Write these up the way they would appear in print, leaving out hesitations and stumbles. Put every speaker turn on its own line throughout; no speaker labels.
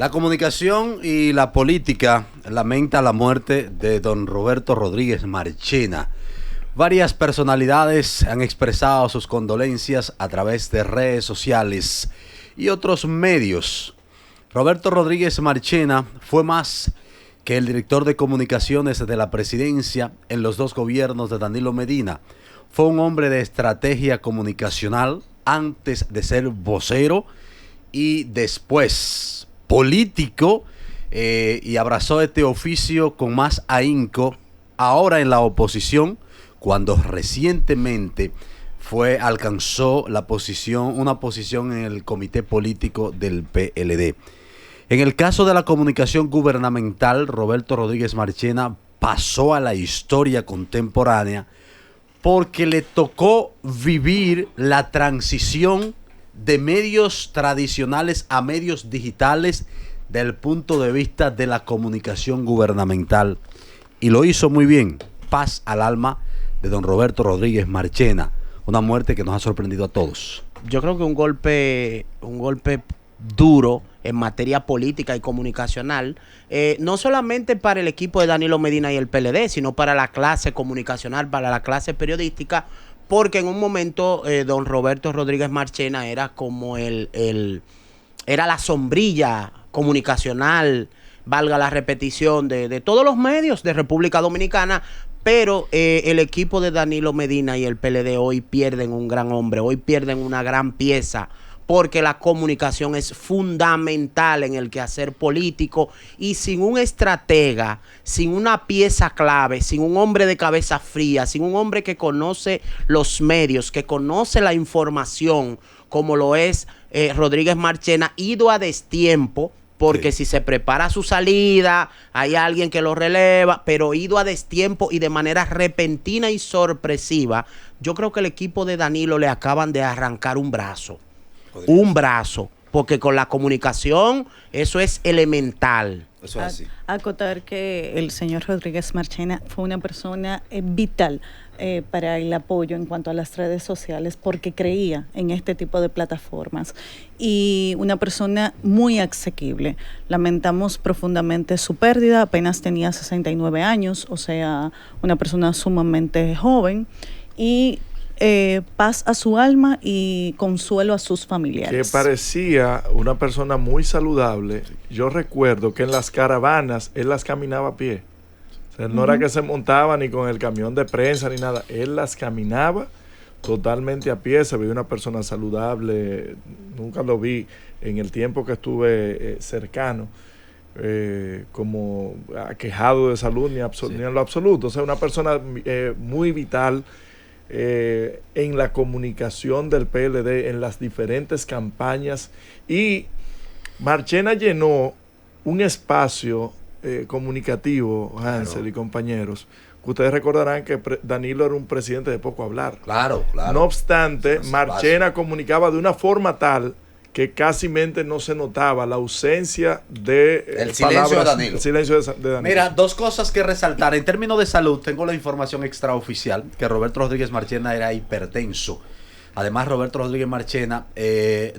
La comunicación y la política lamenta la muerte de don Roberto Rodríguez Marchena. Varias personalidades han expresado sus condolencias a través de redes sociales y otros medios. Roberto Rodríguez Marchena fue más que el director de comunicaciones de la presidencia en los dos gobiernos de Danilo Medina. Fue un hombre de estrategia comunicacional antes de ser vocero y después político, y abrazó este oficio con más ahínco ahora en la oposición, cuando recientemente alcanzó una posición en el comité político del PLD. En el caso de la comunicación gubernamental, Roberto Rodríguez Marchena pasó a la historia contemporánea porque le tocó vivir la transición de medios tradicionales a medios digitales desde el punto de vista de la comunicación gubernamental. Y lo hizo muy bien. Paz al alma de don Roberto Rodríguez Marchena. Una muerte que nos ha sorprendido a todos.
Yo creo que un golpe duro en materia política y comunicacional, no solamente para el equipo de Danilo Medina y el PLD, sino para la clase comunicacional, para la clase periodística, porque en un momento don Roberto Rodríguez Marchena era como era la sombrilla comunicacional, valga la repetición, de todos los medios de República Dominicana. Pero el equipo de Danilo Medina y el PLD hoy pierden un gran hombre, hoy pierden una gran pieza, porque la comunicación es fundamental en el quehacer político, y sin un estratega, sin una pieza clave, sin un hombre de cabeza fría, sin un hombre que conoce los medios, que conoce la información, como lo es Rodríguez Marchena, ido a destiempo, porque si se prepara su salida, hay alguien que lo releva, pero ido a destiempo y de manera repentina y sorpresiva, yo creo que el equipo de Danilo le acaban de arrancar un brazo. Un brazo, porque con la comunicación eso es elemental.
Eso es así. Acotar que el señor Rodríguez Marchena fue una persona vital para el apoyo en cuanto a las redes sociales, porque creía en este tipo de plataformas, y una persona muy asequible. Lamentamos profundamente su pérdida, apenas tenía 69 años, o sea, una persona sumamente joven, y paz a su alma y consuelo a sus familiares.
Que parecía una persona muy saludable. Yo recuerdo que en las caravanas él las caminaba a pie. O sea, no era que se montaba ni con el camión de prensa ni nada. Él las caminaba totalmente a pie. Se veía una persona saludable. Nunca lo vi en el tiempo que estuve cercano como aquejado de salud ni en lo absoluto. O sea, una persona muy vital en la comunicación del PLD, en las diferentes campañas, y Marchena llenó un espacio comunicativo, Hansel y compañeros, que ustedes recordarán que Danilo era un presidente de poco hablar.
Claro.
No obstante, Marchena comunicaba de una forma tal que casi no se notaba la ausencia de
el silencio de Danilo.
El silencio de Danilo.
Mira, dos cosas que resaltar. En términos de salud, tengo la información extraoficial que Roberto Rodríguez Marchena era hipertenso. Además, Roberto Rodríguez Marchena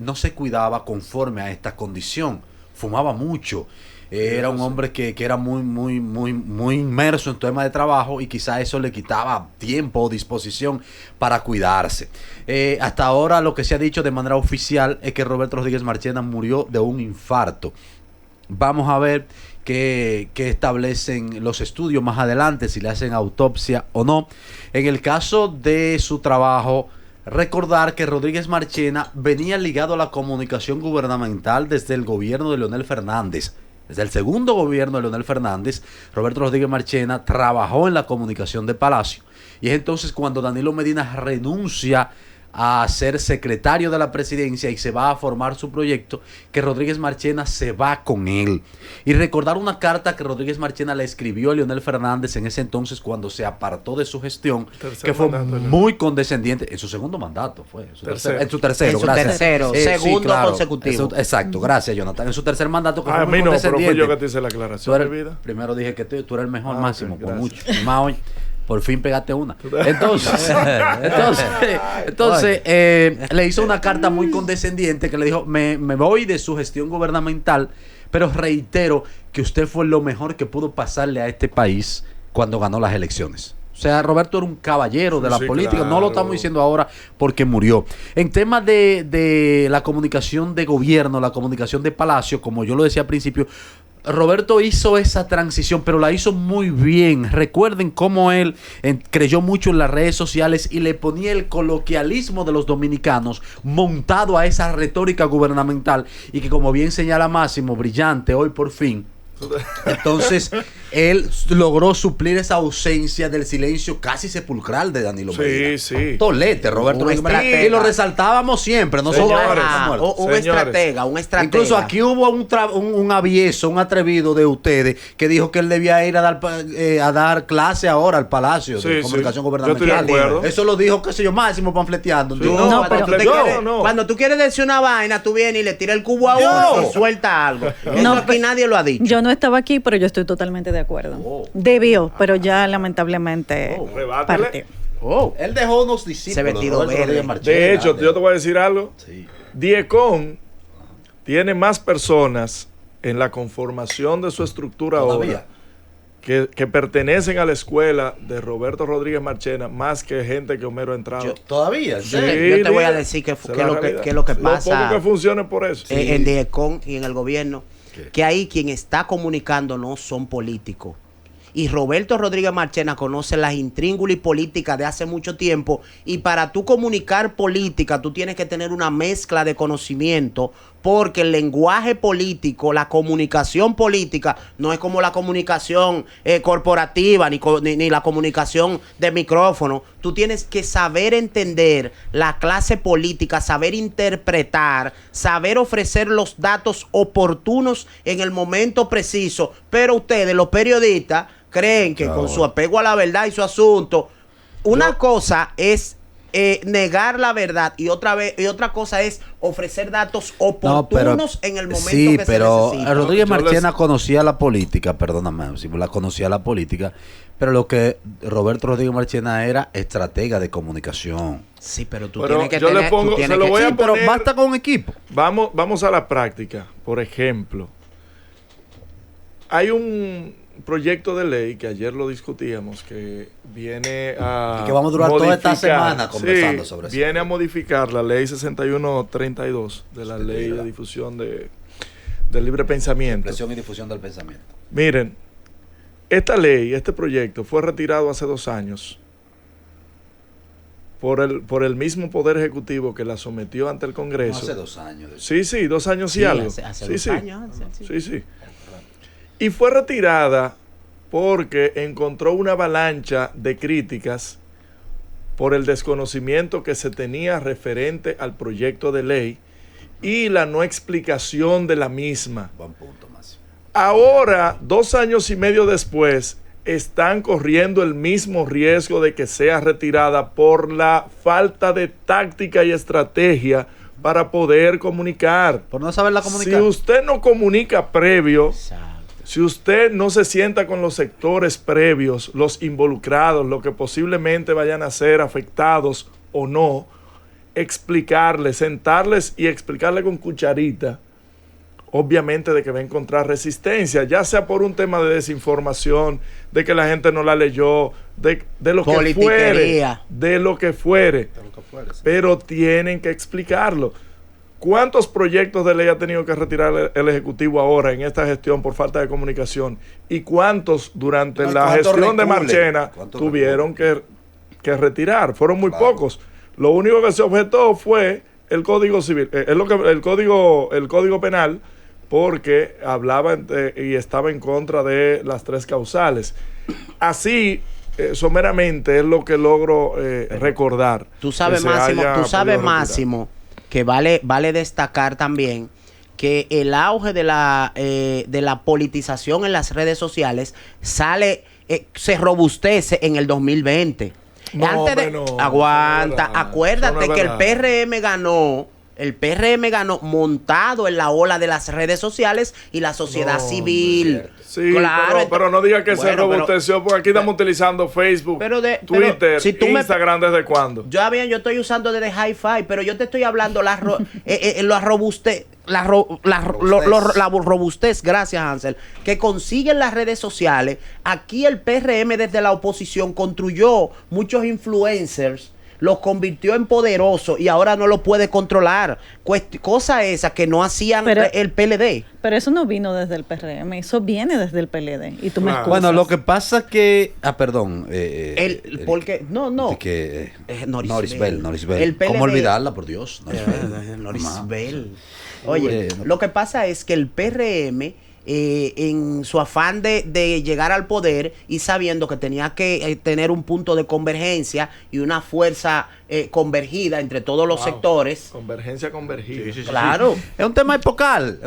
no se cuidaba conforme a esta condición. Fumaba mucho. Era un hombre que era muy inmerso en temas de trabajo, y quizá eso le quitaba tiempo o disposición para cuidarse. Hasta ahora lo que se ha dicho de manera oficial es que Roberto Rodríguez Marchena murió de un infarto. Vamos a ver qué establecen los estudios más adelante, si le hacen autopsia o no. En el caso de su trabajo, recordar que Rodríguez Marchena venía ligado a la comunicación gubernamental desde el gobierno de Leonel Fernández. Desde el segundo gobierno de Leonel Fernández, Roberto Rodríguez Marchena trabajó en la comunicación de Palacio. Y es entonces cuando Danilo Medina renuncia a ser secretario de la presidencia y se va a formar su proyecto, que Rodríguez Marchena se va con él. Y recordar una carta que Rodríguez Marchena le escribió a Leonel Fernández en ese entonces, cuando se apartó de su gestión, que fue muy condescendiente en su segundo mandato, en su tercero,
segundo consecutivo.
Exacto, gracias, Jonathan. En su tercer mandato, que
fue muy condescendiente. Pero fue yo que te hice la aclaración.
Primero dije que tú eres el mejor, Máximo, por mucho. Y más hoy. Por fin pegaste una. Entonces le hizo una carta muy condescendiente que le dijo: me voy de su gestión gubernamental, pero reitero que usted fue lo mejor que pudo pasarle a este país cuando ganó las elecciones. O sea, Roberto era un caballero de la política,
claro.
no lo estamos diciendo ahora porque murió. En temas de la comunicación de gobierno, la comunicación de Palacio, como yo lo decía al principio, Roberto hizo esa transición, pero la hizo muy bien. Recuerden cómo él creyó mucho en las redes sociales y le ponía el coloquialismo de los dominicanos montado a esa retórica gubernamental y que, como bien señala Máximo, brillante hoy por fin. Entonces, él logró suplir esa ausencia del silencio casi sepulcral de Danilo Medina.
Sí.
Tolete, Roberto. Y lo resaltábamos siempre, no solo
un estratega.
Incluso aquí hubo un avieso, un atrevido de ustedes que dijo que él debía ir a dar clase ahora al Palacio de Comunicación Gubernamental.
Yo estoy de acuerdo.
Eso lo dijo, qué sé yo, Máximo pamfleteando.
Sí,
cuando tú quieres decir una vaina, tú vienes y le tiras el cubo a uno y suelta algo. Eso aquí nadie lo ha dicho.
Yo no estaba aquí, pero yo estoy totalmente de acuerdo. Debió, pero ya lamentablemente partió.
Él dejó unos discípulos.
Ese vestido verde.
De hecho, yo te voy a decir algo.
Sí.
Diecon tiene más personas en la conformación de su estructura ahora que pertenecen a la escuela de Roberto Rodríguez Marchena, más que gente que Homero Entrado.
Todavía,
Yo te voy a decir que es lo que pasa.
Lo poco que funcione por eso.
En DIECON y en el gobierno, que ahí quien está comunicando no son políticos. Y Roberto Rodríguez Marchena conoce las intríngulis políticas de hace mucho tiempo, y para tú comunicar política tú tienes que tener una mezcla de conocimiento, porque el lenguaje político, la comunicación política no es como la comunicación corporativa ni la comunicación de micrófono. Tú tienes que saber entender la clase política, saber interpretar, saber ofrecer los datos oportunos en el momento preciso. Pero ustedes, los periodistas, creen que con su apego a la verdad y su asunto, una cosa es negar la verdad y otra cosa es ofrecer datos oportunos en el momento que se necesita.
Rodríguez Marchena conocía la política, perdóname, si la conocía la política, pero lo que Roberto Rodríguez Marchena era estratega de comunicación.
Sí, pero tú tienes que
yo
tener,
le pongo, se lo voy a poner,
pero basta con un equipo.
Vamos a la práctica. Por ejemplo, hay un proyecto de ley que ayer lo discutíamos, que viene a
y que vamos a durar toda esta semana conversando sobre eso.
Viene a modificar la ley 6132 de la ley de difusión del libre pensamiento.
Expresión y difusión del pensamiento.
Miren, esta ley, este proyecto fue retirado hace 2 años por el mismo Poder Ejecutivo que la sometió ante el Congreso.
No, hace 2 años.
Sí, 2 años y algo.
Hace 2 años.
Sí. Y fue retirada porque encontró una avalancha de críticas por el desconocimiento que se tenía referente al proyecto de ley y la no explicación de la misma.
Buen punto, Máximo.
Ahora, 2 años y medio después, están corriendo el mismo riesgo de que sea retirada por la falta de táctica y estrategia para poder comunicar.
Por no saberla comunicar.
Si usted no comunica previo,
Exacto.
si usted no se sienta con los sectores previos, los involucrados, los que posiblemente vayan a ser afectados o no, explicarles, sentarles y explicarle con cucharita, obviamente de que va a encontrar resistencia, ya sea por un tema de desinformación, de que la gente no la leyó, de lo que fuere, pero tienen que explicarlo. ¿Cuántos proyectos de ley ha tenido que retirar el Ejecutivo ahora en esta gestión por falta de comunicación? ¿Y cuántos durante la gestión de Marchena tuvieron que retirar? Fueron muy pocos. Lo único que se objetó fue el Código Civil, el Código Penal, porque hablaba y estaba en contra de las 3 causales. Así, someramente, es lo que logro recordar.
Tú sabes, Máximo, que vale destacar también que el auge de la politización en las redes sociales se robustece en el 2020. Acuérdate que el PRM ganó montado en la ola de las redes sociales y la sociedad civil.
Sí, claro, pero no diga que se robusteció, porque aquí estamos utilizando Facebook, Twitter, Instagram. ¿Desde cuándo?
Yo estoy usando desde Hi-Fi, pero yo te estoy hablando la robuste. la robustez, gracias Hansel, que consiguen las redes sociales. Aquí el PRM desde la oposición construyó muchos influencers, los convirtió en poderosos y ahora no lo puede controlar. Cosa esa que no hacían el PLD.
Pero eso no vino desde el PRM, eso viene desde el PLD. Y tú me excusas.
Bueno, lo que pasa que... perdón.
Porque... No.
Norisbel.
El PLD,
¿Cómo olvidarla, por Dios?
Norisbel. Oye, lo que pasa es que el PRM... en su afán de llegar al poder y sabiendo que tenía que tener un punto de convergencia y una fuerza convergida entre todos los sectores.
Convergencia convergida.
Sí.
Claro.
Es un tema epocal,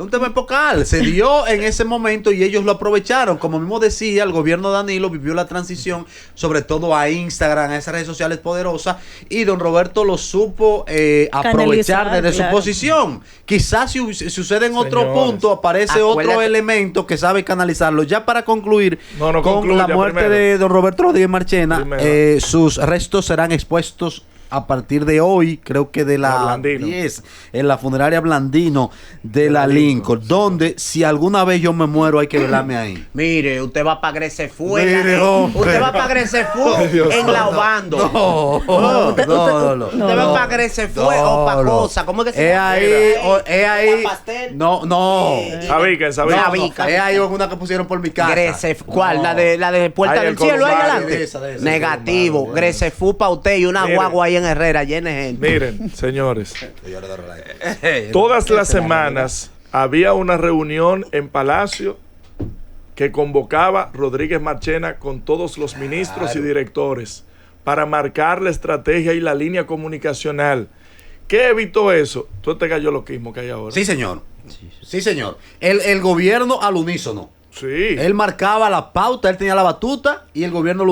Se dio en ese momento y ellos lo aprovecharon. Como mismo decía, el gobierno de Danilo vivió la transición, sobre todo a Instagram, a esas redes sociales poderosas, y don Roberto lo supo aprovechar desde su posición. Quizás si sucede en otro punto, aparece otro elemento que sabe canalizarlo. Ya para concluir con la muerte primero de don Roberto Rodríguez Marchena, sus restos serán expuestos a partir de hoy, creo que de la 10, en la funeraria Blandino de la Lincoln, donde si alguna vez yo me muero hay que velarme ahí.
Mire, usted va para Gresefú, usted va para Gresefú en la Obando. Usted va para Gresefú o para Cosa, ¿cómo es que se llama?
Es ahí. No.
Sabica.
Es ahí una que pusieron por mi casa.
¿Cuál? La de Puerta del Cielo, ahí adelante. Negativo. Gresefú para usted y una guagua ahí en Herrera llena de gente.
Miren, señores, todas las semanas había una reunión en Palacio que convocaba Rodríguez Marchena con todos los ministros y directores para marcar la estrategia y la línea comunicacional. ¿Qué evitó eso? Tú te cayó lo mismo que hay ahora.
Sí, señor. El gobierno al unísono.
Sí.
Él marcaba la pauta, él tenía la batuta y el gobierno al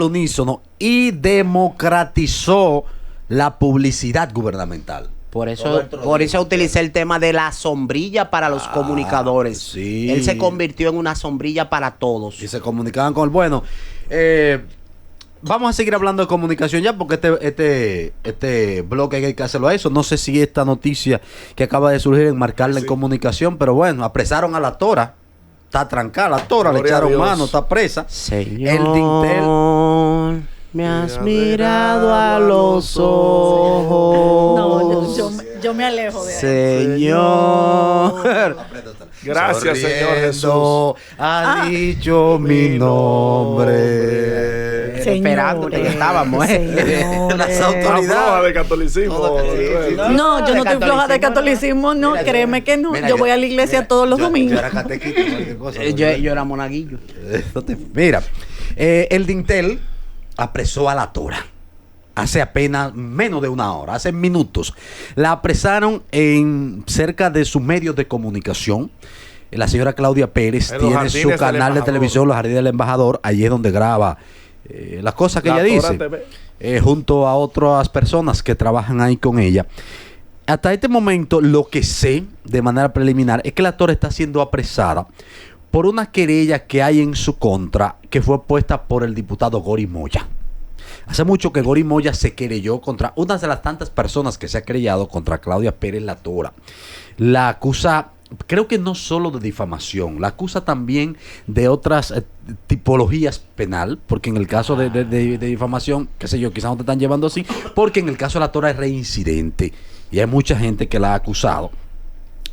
unísono y democratizó la publicidad gubernamental.
Por eso utilicé el tema de la sombrilla para los comunicadores.
Sí.
Él se convirtió en una sombrilla para todos.
Y se comunicaban con el bueno. Vamos a seguir hablando de comunicación ya porque este bloque hay que hacerlo a eso. No sé si esta noticia que acaba de surgir enmarcarla en comunicación, pero bueno, apresaron a la tora. Está trancada la tora, le echaron mano, está presa.
Señor,
el dintel.
Me has mirado a los ojos.
No, yo me alejo de
ahí. Señor.
Gracias, Señor Jesús.
Ha dicho mi nombre.
Esperando que estábamos.
Las autoridades
de catolicismo.
No, yo no estoy floja de catolicismo, no, créeme que no. Yo voy a la iglesia todos los domingos.
Yo era catequista, cualquier cosa.
Yo era monaguillo.
Mira, el dintel apresó a la tora hace apenas menos de una hora, hace minutos. La apresaron en cerca de sus medios de comunicación. La señora Claudia Pérez tiene su canal de televisión, Los Jardines del Embajador. Allí es donde graba las cosas que ella dice, junto a otras personas que trabajan ahí con ella. Hasta este momento, lo que sé de manera preliminar es que la tora está siendo apresada por una querella que hay en su contra, que fue puesta por el diputado Gori Moya. Hace mucho que Gori Moya se querelló contra una de las tantas personas que se ha querellado contra Claudia Pérez la Tora. La acusa, creo que no solo de difamación, la acusa también de otras tipologías penal, porque en el caso de difamación, qué sé yo, quizás no te están llevando así, porque en el caso de la Tora es reincidente y hay mucha gente que la ha acusado.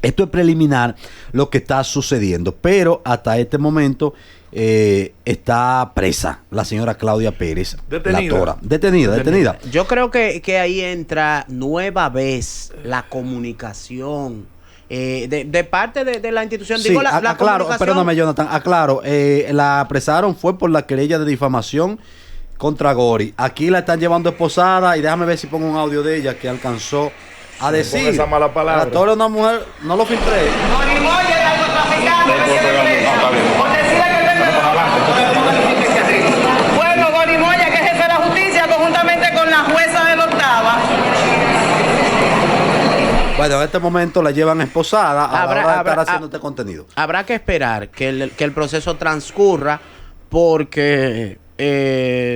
Esto es preliminar lo que está sucediendo, pero hasta este momento está presa la señora Claudia Pérez.
Detenida.
La Tora. Detenida.
Yo creo que ahí entra nueva vez la comunicación de parte de la institución.
Sí,
digo, la
claro,
comunicación.
perdóname, Jonathan. Aclaro, la apresaron fue por la querella de difamación contra Gori. Aquí la están llevando esposada y déjame ver si pongo un audio de ella que alcanzó a decir.
Esa mala palabra.
La Tora es una mujer, no lo filtré.
Bueno, Gori Moya, que es jefe de la justicia, conjuntamente con la jueza de la octava.
Bueno, en este momento la llevan esposada a la hora de estar haciendo este contenido.
Habrá que esperar que el proceso transcurra porque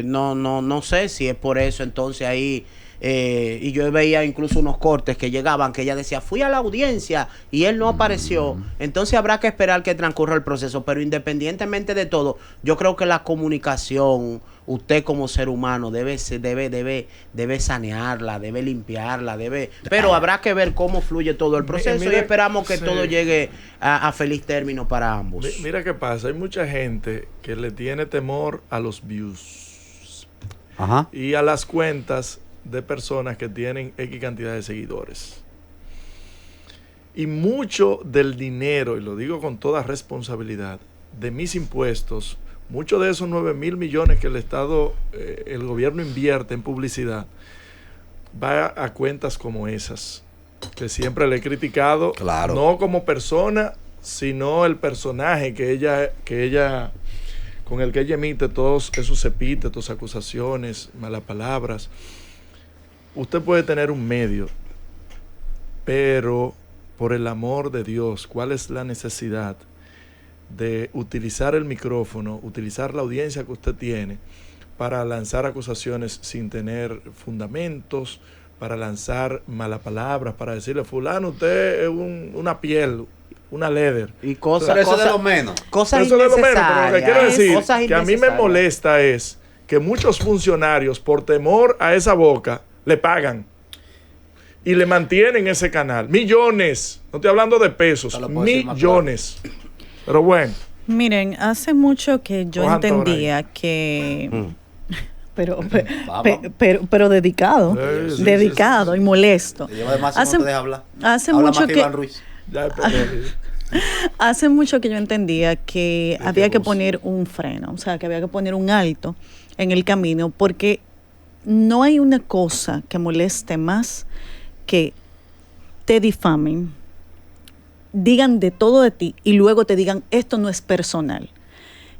no sé si es por eso entonces ahí Y yo veía incluso unos cortes que llegaban, que ella decía, fui a la audiencia y él no apareció. Entonces habrá que esperar que transcurra el proceso. Pero independientemente de todo, yo creo que la comunicación, usted como ser humano debe sanearla, debe limpiarla, pero habrá que ver cómo fluye todo el proceso y esperamos que todo llegue a feliz término para ambos.
Mira qué pasa, hay mucha gente que le tiene temor a los views.
Ajá.
Y a las cuentas de personas que tienen X cantidad de seguidores. Y mucho del dinero, y lo digo con toda responsabilidad, de mis impuestos, mucho de esos 9,000 millones que el Estado, el gobierno invierte en publicidad, va a cuentas como esas, que siempre le he criticado,
claro,
no como persona, sino el personaje que ella con el que ella emite todos esos epítetos, acusaciones, malas palabras. Usted puede tener un medio, pero por el amor de Dios, ¿cuál es la necesidad de utilizar el micrófono, utilizar la audiencia que usted tiene para lanzar acusaciones sin tener fundamentos, para lanzar malas palabras, para decirle, fulano, usted es una piel, una leather?
Y cosas,
pero eso es de lo menos.
Cosas
eso es de lo menos, pero lo que quiero decir, que a mí me molesta es que muchos funcionarios, por temor a esa boca, le pagan y le mantienen ese canal. Millones, no estoy hablando de pesos, millones. Pero bueno.
Miren, hace mucho que yo entendía que... Pero dedicado, dedicado y molesto. Hace mucho que yo entendía que había que poner un freno, o sea, que había que poner un alto en el camino, porque no hay una cosa que moleste más que te difamen, digan de todo de ti y luego te digan, esto no es personal.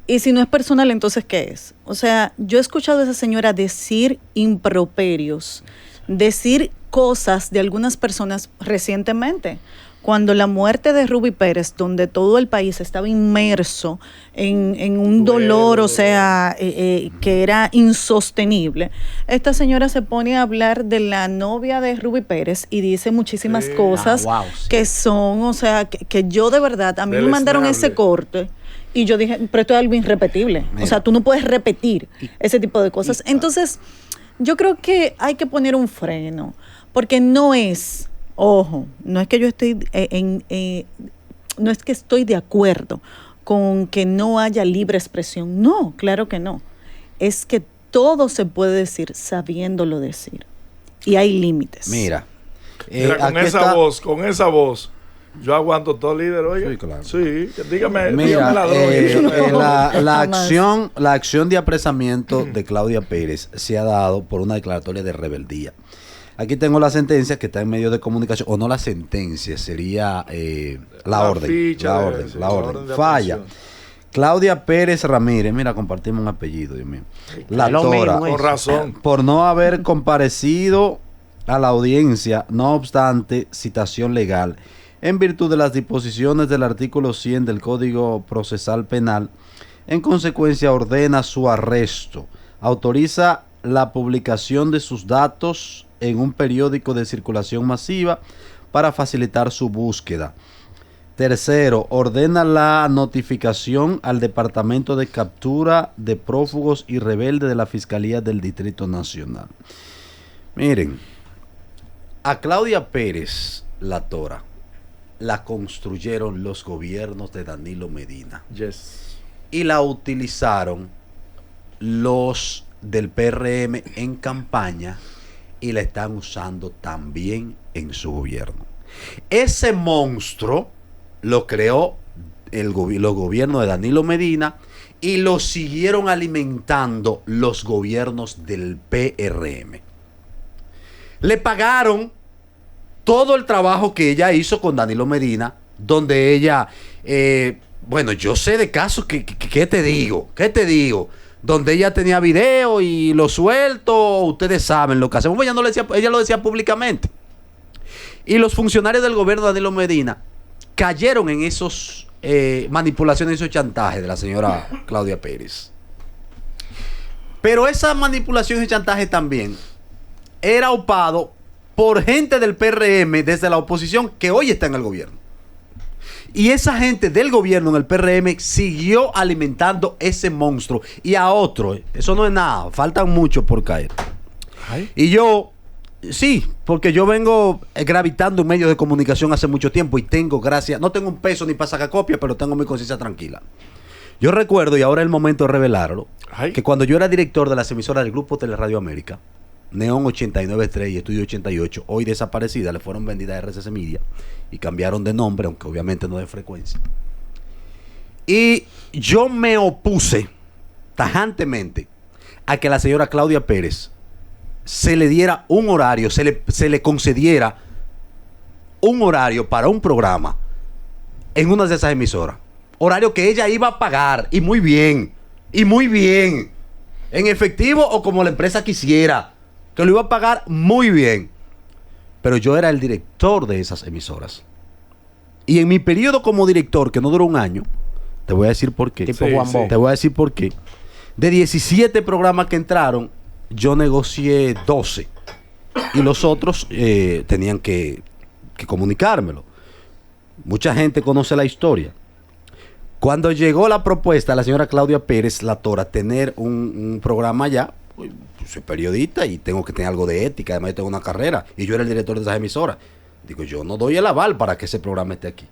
Y si no es personal, entonces, ¿qué es? O sea, yo he escuchado a esa señora decir improperios, decir cosas de algunas personas recientemente. Cuando la muerte de Ruby Pérez, donde todo el país estaba inmerso en un dolor, o sea, que era insostenible, esta señora se pone a hablar de la novia de Ruby Pérez y dice muchísimas cosas que son, o sea, que yo de verdad, a mí me mandaron ese corte y yo dije, pero esto es algo irrepetible. Mira. O sea, tú no puedes repetir ese tipo de cosas. Entonces, yo creo que hay que poner un freno, porque no es... Ojo, no es que yo estoy no es que estoy de acuerdo con que no haya libre expresión. No, claro que no. Es que todo se puede decir sabiéndolo decir. Y hay límites.
Mira,
con esa voz, yo aguanto todo, líder, oye.
Sí, claro.
Sí, dígame.
Mira,
dígame
la acción de apresamiento de Claudia Pérez se ha dado por una declaratoria de rebeldía. Aquí tengo la sentencia que está en medio de comunicación, o no la sentencia, sería la orden. Falla. Claudia Pérez Ramírez, mira, compartimos un apellido, Dios mío. La Tora,
con razón,
por no haber comparecido a la audiencia, no obstante citación legal, en virtud de las disposiciones del artículo 100 del Código Procesal Penal, en consecuencia ordena su arresto, autoriza la publicación de sus datos en un periódico de circulación masiva para facilitar su búsqueda. Tercero, ordena la notificación al Departamento de Captura de Prófugos y Rebeldes de la Fiscalía del Distrito Nacional. Miren, a Claudia Pérez, la Tora, la construyeron los gobiernos de Danilo Medina.
Yes.
Y la utilizaron los del PRM en campaña y la están usando también en su gobierno. Ese monstruo lo creó los gobiernos de Danilo Medina y lo siguieron alimentando los gobiernos del PRM. Le pagaron todo el trabajo que ella hizo con Danilo Medina, donde ella, bueno, yo sé de casos que ¿qué te digo? Donde ella tenía video y lo suelto, ustedes saben lo que hacemos. Ella lo decía públicamente. Y los funcionarios del gobierno de Danilo Medina cayeron en esos manipulaciones y esos chantajes de la señora Claudia Pérez. Pero esa manipulación y chantaje también era opado por gente del PRM desde la oposición que hoy está en el gobierno. Y esa gente del gobierno en el PRM siguió alimentando ese monstruo. Y a otro, eso no es nada, faltan muchos por caer.
Ay.
Y yo, sí, porque yo vengo gravitando en medios de comunicación hace mucho tiempo y tengo, gracias, no tengo un peso ni para sacar copia, pero tengo mi conciencia tranquila. Yo recuerdo, y ahora es el momento de revelarlo, que cuando yo era director de las emisoras del Grupo Teleradio América, Neon 89.3 y Estudio 88, hoy desaparecida, le fueron vendidas a RCC Media y cambiaron de nombre, aunque obviamente no de frecuencia. Y yo me opuse tajantemente a que la señora Claudia Pérez se le diera un horario, se le concediera un horario para un programa en una de esas emisoras. Horario que ella iba a pagar, y muy bien, en efectivo o como la empresa quisiera, que lo iba a pagar muy bien. Pero yo era el director de esas emisoras. Y en mi periodo como director, que no duró un año, te voy a decir por qué.
Tipo Juan Bo.
Te voy a decir por qué. De 17 programas que entraron, yo negocié 12. Y los otros tenían que comunicármelo. Mucha gente conoce la historia. Cuando llegó la propuesta de la señora Claudia Pérez La Tora tener un programa allá, pues, soy periodista y tengo que tener algo de ética, además yo tengo una carrera y yo era el director de esas emisoras. Digo, yo no doy el aval para que ese programa esté aquí.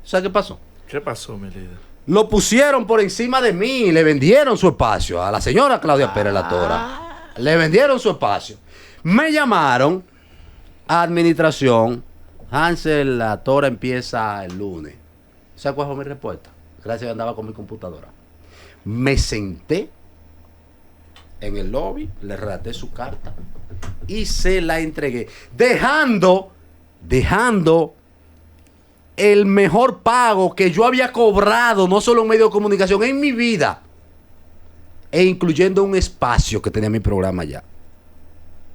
¿Sabes qué pasó?
¿Qué pasó, mi líder?
Lo pusieron por encima de mí y le vendieron su espacio a la señora Claudia Pérez La Tora. Le vendieron su espacio. Me llamaron a administración. Hansel La Tora empieza el lunes. ¿Sabes cuál fue mi respuesta? Gracias, que andaba con mi computadora. Me senté en el lobby, le redacté su carta y se la entregué, dejando el mejor pago que yo había cobrado, no solo en medio de comunicación, en mi vida, e incluyendo un espacio que tenía mi programa ya.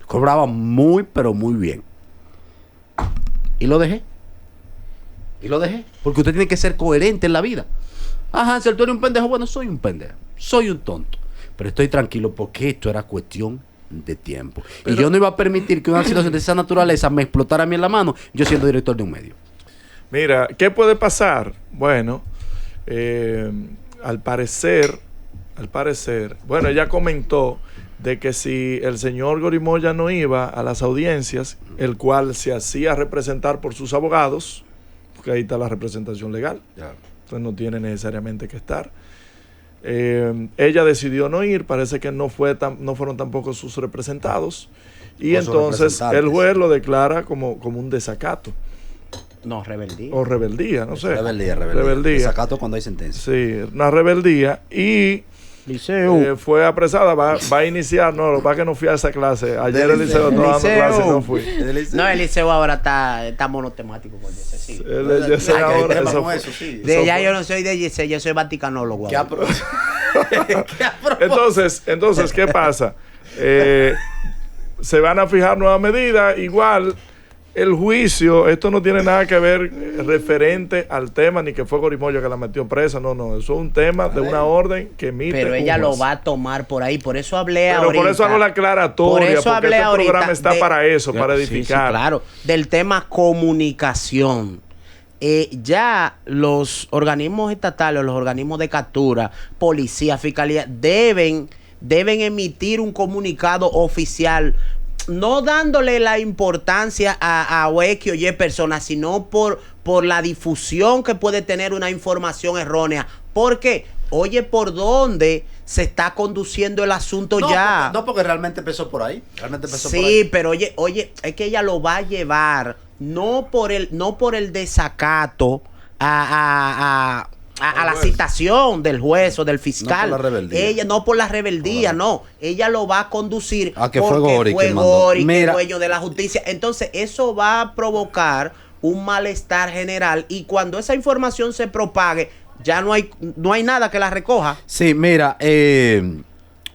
Cobraba muy, pero muy bien. Y lo dejé. Porque usted tiene que ser coherente en la vida. Ajá, si tú eres un pendejo, bueno, soy un pendejo, soy un tonto. Pero estoy tranquilo porque esto era cuestión de tiempo. Y yo no iba a permitir que una situación de esa naturaleza me explotara a mí en la mano, yo siendo director de un medio.
Mira, ¿qué puede pasar? Bueno, al parecer, bueno, ella comentó de que si el señor Gorimoya no iba a las audiencias, el cual se hacía representar por sus abogados, porque ahí está la representación legal, entonces no tiene necesariamente que estar. Ella decidió no ir, parece que no fueron tampoco sus representados, y entonces el juez lo declara como un desacato.
No, rebeldía.
O rebeldía, no sé.
Rebeldía. Desacato cuando hay sentencia.
Sí, una rebeldía. Y fue apresada, va a iniciar, va que no fui a esa clase. Ayer el liceo estaba dando clase y no fui.
No, el liceo ahora está monotemático con ese, sí. Ya yo no soy de Yesé, yo soy vaticanólogo.
Entonces, ¿qué pasa? Se van a fijar nuevas medidas, igual. El juicio, esto no tiene nada que ver referente al tema, ni que fue Gorimoya que la metió presa, no, eso es un tema de una orden que emite.
Pero ella lo va a tomar por ahí, por eso hablé ahorita.
Pero por eso hago la aclaratoria, porque este programa está para eso, para edificar.
Sí, claro, del tema comunicación. Ya los organismos estatales, los organismos de captura, policía, fiscalía, deben emitir un comunicado oficial, no dándole la importancia a X o Y personas, sino por la difusión que puede tener una información errónea. Porque, oye, ¿por dónde se está conduciendo el asunto ya?
Porque realmente empezó por ahí.
Sí, pero oye, es que ella lo va a llevar no por el desacato a la citación del juez o del fiscal.
No por la rebeldía.
Ella no por la rebeldía, no. Ella lo va a conducir
a que
porque
fue
Gori, que es dueño de la justicia. Entonces, eso va a provocar un malestar general, y cuando esa información se propague, ya no hay nada que la recoja.
Sí, mira,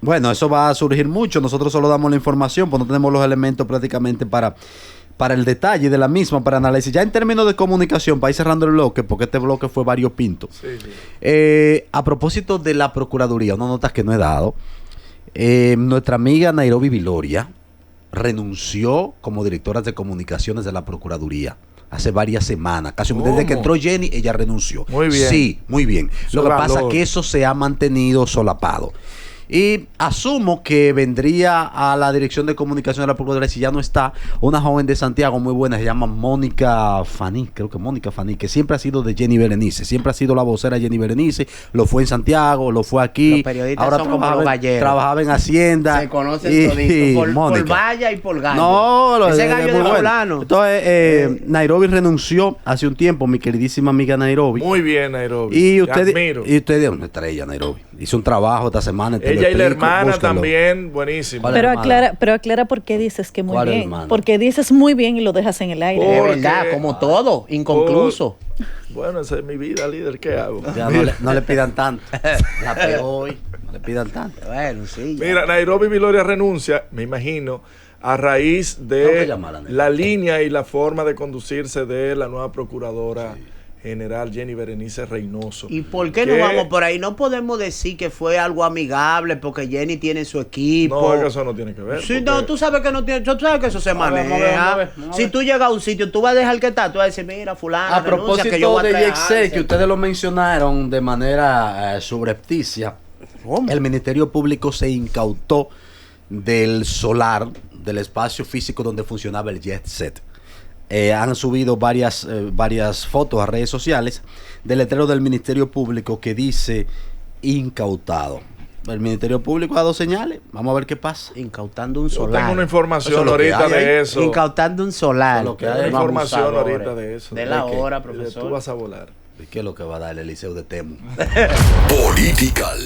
bueno, eso va a surgir mucho. Nosotros solo damos la información, pues no tenemos los elementos prácticamente para el detalle de la misma, para análisis. Ya en términos de comunicación, para ir cerrando el bloque, porque este bloque fue variopinto. Sí. A propósito de la Procuraduría, una nota que no he dado. Nuestra amiga Nairobi Viloria renunció como directora de comunicaciones de la Procuraduría. Hace varias semanas, casi
¿Cómo?
desde que entró Jenny, ella renunció.
Muy bien.
Sí, muy bien.
Su
Lo que pasa es
valor.
que eso se ha mantenido solapado. Y asumo que vendría a la dirección de comunicación de la Procuraduría, si ya no está, una joven de Santiago muy buena, se llama Mónica Faní, creo que Mónica Faní, que siempre ha sido de Jenny Berenice, siempre ha sido la vocera de Jenny Berenice, lo fue en Santiago, lo fue aquí.
Los periodistas son como los galleros.
Trabajaba en Hacienda.
Se conocen toditos, por
Mónica.
valla y por gallo.
No,
ese
es
gallo
muy
de
bueno.
fulano.
Entonces, Nairobi renunció hace un tiempo, mi queridísima amiga Nairobi.
Muy bien, Nairobi.
Y
Te
usted,
admiro.
y usted es una estrella, Nairobi. Hizo un trabajo esta semana. te lo
Ella y la
explico,
hermana
búscalo.
también, buenísimo.
¿Cuál
Pero
hermana?
aclara por qué dices que muy
¿Cuál
bien.
hermana?
Porque dices muy bien y lo dejas en el aire.
De
Porque-
verdad, como todo, inconcluso.
Bueno, esa es mi vida, líder. ¿Qué hago?
Ya no le pidan tanto. La pegó hoy. No le pidan tanto.
Bueno, sí. ya.
Mira, Nairobi Viloria renuncia, me imagino, a raíz
Tengo que
de
llamarla, Nairobi.
la línea y la forma de conducirse de la nueva procuradora general Jenny Berenice Reynoso.
¿Y por qué no vamos por ahí? No podemos decir que fue algo amigable porque Jenny tiene su equipo.
No, es que eso no tiene que ver.
Sí,
porque-
no, tú sabes que no tiene, tú sabes que eso se
Vamos a ver,
maneja.
vamos a ver, vamos a
Si
ver.
tú llegas a un sitio, tú vas a dejar que está, tú vas a decir, mira, fulano,
A
renuncia, que
propósito
yo voy a
de
traer a
Yexel,
Hansel.
que ustedes lo mencionaron de manera subrepticia,
¿Cómo?
el Ministerio Público se incautó del solar, del espacio físico donde funcionaba el Jet Set. Han subido varias fotos a redes sociales del letrero del Ministerio Público que dice incautado. El Ministerio Público ha dado señales. Vamos a ver qué pasa.
Incautando un
Yo
solar.
tengo una
Eso
información
es lo que
ahorita
hay ahí.
de eso.
Incautando un solar.
Eso es lo que
Tengo
hay.
una
Los
información
abusadores.
ahorita de eso.
De la
¿De qué?
hora,
Tú
profesor.
vas a volar.
¿Y qué es lo que va a dar el Eliseo de Temo?
Political.